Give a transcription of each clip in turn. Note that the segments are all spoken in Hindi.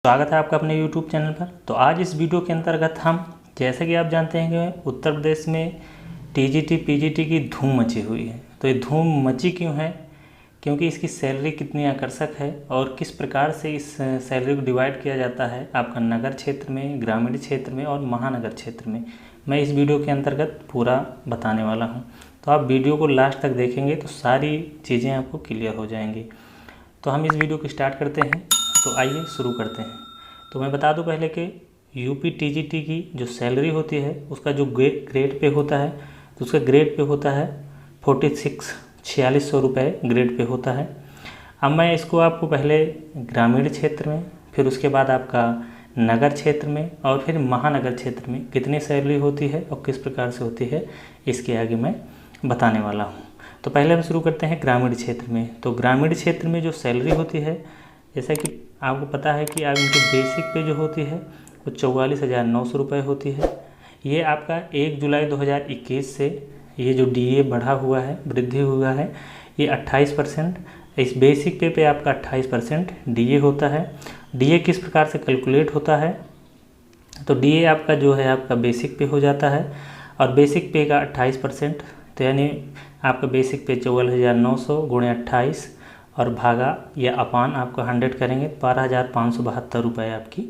स्वागत है आपका अपने YouTube चैनल पर। तो आज इस वीडियो के अंतर्गत हम, जैसे कि आप जानते हैं कि उत्तर प्रदेश में टीजीटी पीजीटी की धूम मची हुई है। तो ये धूम मची क्यों है? क्योंकि इसकी सैलरी कितनी आकर्षक है और किस प्रकार से इस सैलरी को डिवाइड किया जाता है आपका नगर क्षेत्र में, ग्रामीण क्षेत्र में और महानगर क्षेत्र में, मैं इस वीडियो के अंतर्गत पूरा बताने वाला हूँ। तो आप वीडियो को लास्ट तक देखेंगे तो सारी चीज़ें आपको क्लियर हो जाएंगी। तो हम इस वीडियो को स्टार्ट करते हैं। तो आइए शुरू करते हैं। तो मैं बता दूं पहले कि यूपी टीजीटी की जो सैलरी होती है उसका जो ग्रेड पे होता है, तो उसका ग्रेड पे होता है 4600 रुपये ग्रेड पे होता है। अब मैं इसको आपको पहले ग्रामीण क्षेत्र में, फिर उसके बाद आपका नगर क्षेत्र में और फिर महानगर क्षेत्र में कितनी सैलरी होती है और किस प्रकार से होती है, इसके आगे मैं बताने वाला हूँ। तो पहले हम शुरू करते हैं ग्रामीण क्षेत्र में। तो ग्रामीण क्षेत्र में जो सैलरी होती है, जैसा कि आपको पता है कि आप इनकी बेसिक पे जो होती है वो 44,900 रुपये होती है। ये आपका 1 जुलाई 2021 से ये जो डीए बढ़ा हुआ है, वृद्धि हुआ है, ये 28%। इस बेसिक पे आपका 28% डीए होता है। डीए किस प्रकार से कैलकुलेट होता है? तो डीए आपका जो है आपका बेसिक पे हो जाता है और बेसिक पे का 28%, तो यानी आपका बेसिक पे 44,900 गुणे 28 और भागा या अपान आपका 100 करेंगे, 12,572 रुपये आपकी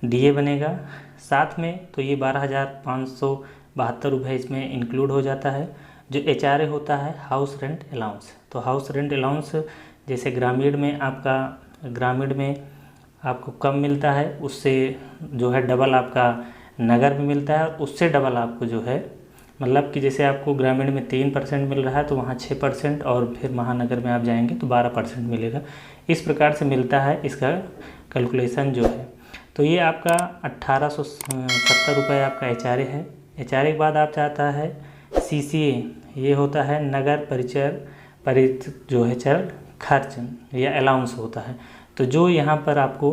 डीए बनेगा। साथ में तो ये 12,572 रुपये इसमें इंक्लूड हो जाता है जो एचआरए होता है, हाउस रेंट अलाउंस। तो हाउस रेंट अलाउंस जैसे ग्रामीण में आपको कम मिलता है, उससे जो है डबल आपका नगर में मिलता है, उससे डबल आपको जो है, मतलब कि जैसे आपको ग्रामीण में 3% मिल रहा है तो वहाँ 6% और फिर महानगर में आप जाएंगे तो 12% मिलेगा। इस प्रकार से मिलता है इसका कैलकुलेशन जो है। तो ये आपका 1870 रुपये आपका एचआरए है। एचआरए के बाद आप चाहता है सीसीए, ये होता है नगर परिचर खर्च या अलाउंस होता है। तो जो यहाँ पर आपको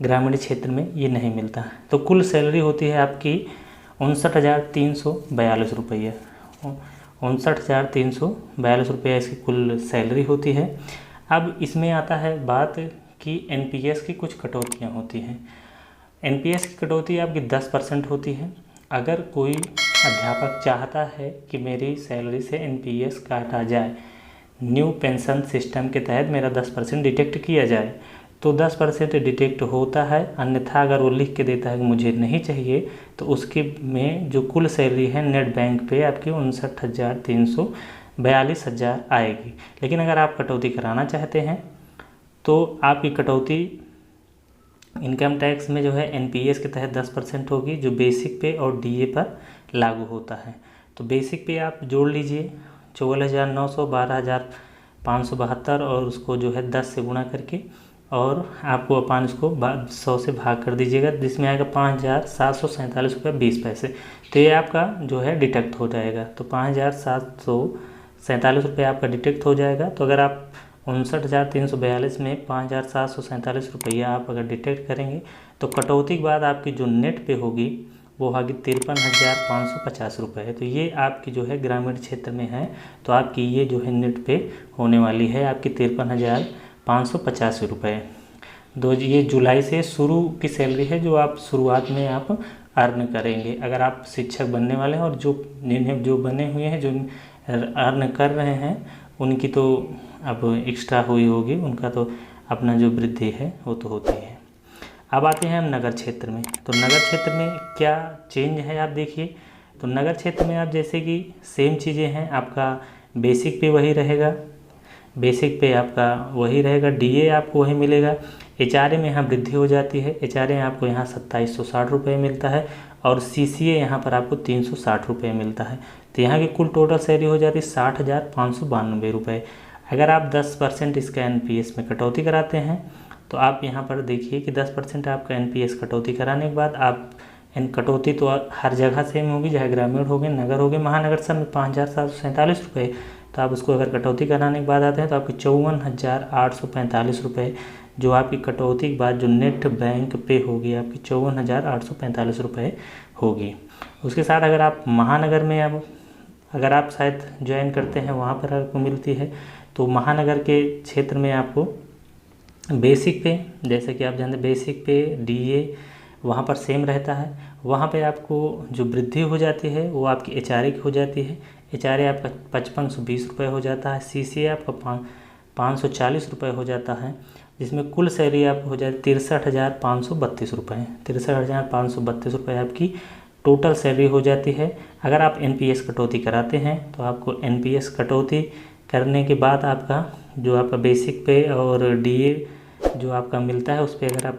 ग्रामीण क्षेत्र में ये नहीं मिलता है। तो कुल सैलरी होती है आपकी 59,342 रुपये। 59,342 रुपये इसकी कुल सैलरी होती है। अब इसमें आता है बात कि एनपीएस की कुछ कटौतियाँ होती हैं। एनपीएस की कटौती आपकी 10% होती है। अगर कोई अध्यापक चाहता है कि मेरी सैलरी से एनपीएस काटा जाए, न्यू पेंशन सिस्टम के तहत मेरा 10% डिटेक्ट किया जाए, तो 10% डिटेक्ट होता है। अन्यथा अगर वो लिख के देता है कि मुझे नहीं चाहिए, तो उसके में जो कुल सैलरी है नेट बैंक पे आपकी 59,342 आएगी। लेकिन अगर आप कटौती कराना चाहते हैं तो आपकी कटौती इनकम टैक्स में जो है एनपीएस के तहत 10% होगी, जो बेसिक पे और डीए पर लागू होता है। तो बेसिक पे आप जोड़ लीजिए 44,900, 12,572 और उसको जो है 10 से गुणा करके और आपको अपान इसको 100 से भाग कर दीजिएगा, जिसमें आएगा 5,747 रुपये 20 पैसे। तो ये आपका जो है डिटेक्ट हो जाएगा। तो 5,747 रुपये आपका डिटेक्ट हो जाएगा। तो अगर आप 59,342 में 5,747 रुपया आप अगर डिटेक्ट करेंगे तो कटौती के बाद आपकी जो नेट पे होगी वो होगी 53,550 रुपये। तो ये आपकी जो है ग्रामीण क्षेत्र में है, तो आपकी ये जो है नेट पे होने वाली है आपकी 53,550 रुपये। ये जुलाई से शुरू की सैलरी है जो आप शुरुआत में आप अर्न करेंगे। अगर आप शिक्षक बनने वाले हैं और जो बने हुए हैं, जो अर्न कर रहे हैं, उनकी तो अब एक्स्ट्रा हुई होगी, उनका तो अपना जो वृद्धि है वो तो होती है। अब आते हैं हम नगर क्षेत्र में। तो नगर क्षेत्र में क्या चेंज है आप देखिए। तो नगर क्षेत्र में आप जैसे कि सेम चीज़ें हैं, आपका बेसिक पे वही रहेगा, डीए आपको वही मिलेगा। एचआरए में यहाँ वृद्धि हो जाती है। एचआरए आपको यहाँ 2,760 रुपये मिलता है और सीसीए यहाँ पर आपको 360 रुपये मिलता है। तो यहाँ की कुल टोटल सैलरी हो जाती है 60,592 रुपये। अगर आप 10% इसका एनपीएस में कटौती कराते हैं तो आप यहाँ पर देखिए कि 10% आपका एनपीएस कटौती कराने के बाद आप कटौती तो हर जगह सेम होगी, चाहे ग्रामीण हो गए, नगर हो गए, महानगर, सब में 5,747 रुपये। तो आप उसको अगर कटौती कराने के बाद आते हैं तो आपके 54,845 रुपये जो आपकी कटौती के बाद जो नेट बैंक पे होगी आपकी 54,845 रुपये होगी। उसके साथ अगर आप महानगर में अगर आप शायद ज्वाइन करते हैं वहाँ पर आपको मिलती है, तो महानगर के क्षेत्र में आपको बेसिक पे, जैसे कि आप जानते हैं बेसिक पे DA वहाँ पर सेम रहता है। वहाँ पे आपको जो वृद्धि हो जाती है वो आपकी HRA की हो जाती है। HRA आपका 5520 रुपये हो जाता है। CCA आपका 540 रुपये हो जाता है, जिसमें कुल सैलरी आपको हो जाए 63,532 रुपये। 63,532 रुपये आपकी टोटल सैलरी हो जाती है। अगर आप NPS कटौती कराते हैं तो आपको NPS कटौती करने के बाद आपका जो आपका बेसिक पे और DA जो आपका मिलता है उस पर अगर आप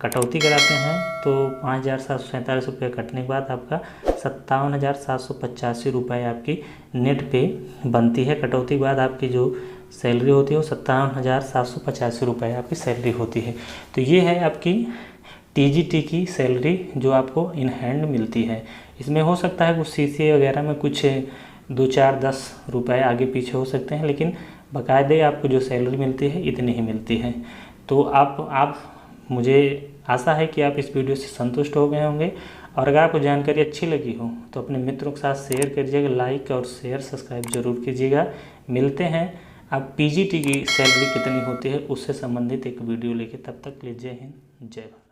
कटौती कराते हैं तो 5,747 रुपये कटने के बाद आपका 57,785 रुपये आपकी नेट पे बनती है। कटौती के बाद आपकी जो सैलरी होती है वो 57,785 रुपये आपकी सैलरी होती है। तो ये है आपकी TGT की सैलरी जो आपको इन हैंड मिलती है। इसमें हो सकता है कुछ CCA वगैरह में कुछ 2, 4, 10 रुपये आगे पीछे हो सकते हैं, लेकिन बाकायदे आपको जो सैलरी मिलती है इतनी ही मिलती है। तो आप मुझे आशा है कि आप इस वीडियो से संतुष्ट हो गए होंगे, और अगर आपको जानकारी अच्छी लगी हो तो अपने मित्रों के साथ शेयर करिएगा, लाइक और शेयर सब्सक्राइब जरूर कीजिएगा। मिलते हैं अब PGT की सैलरी कितनी होती है उससे संबंधित एक वीडियो लेके, तब तक के लिए जय हिंद जय भारत।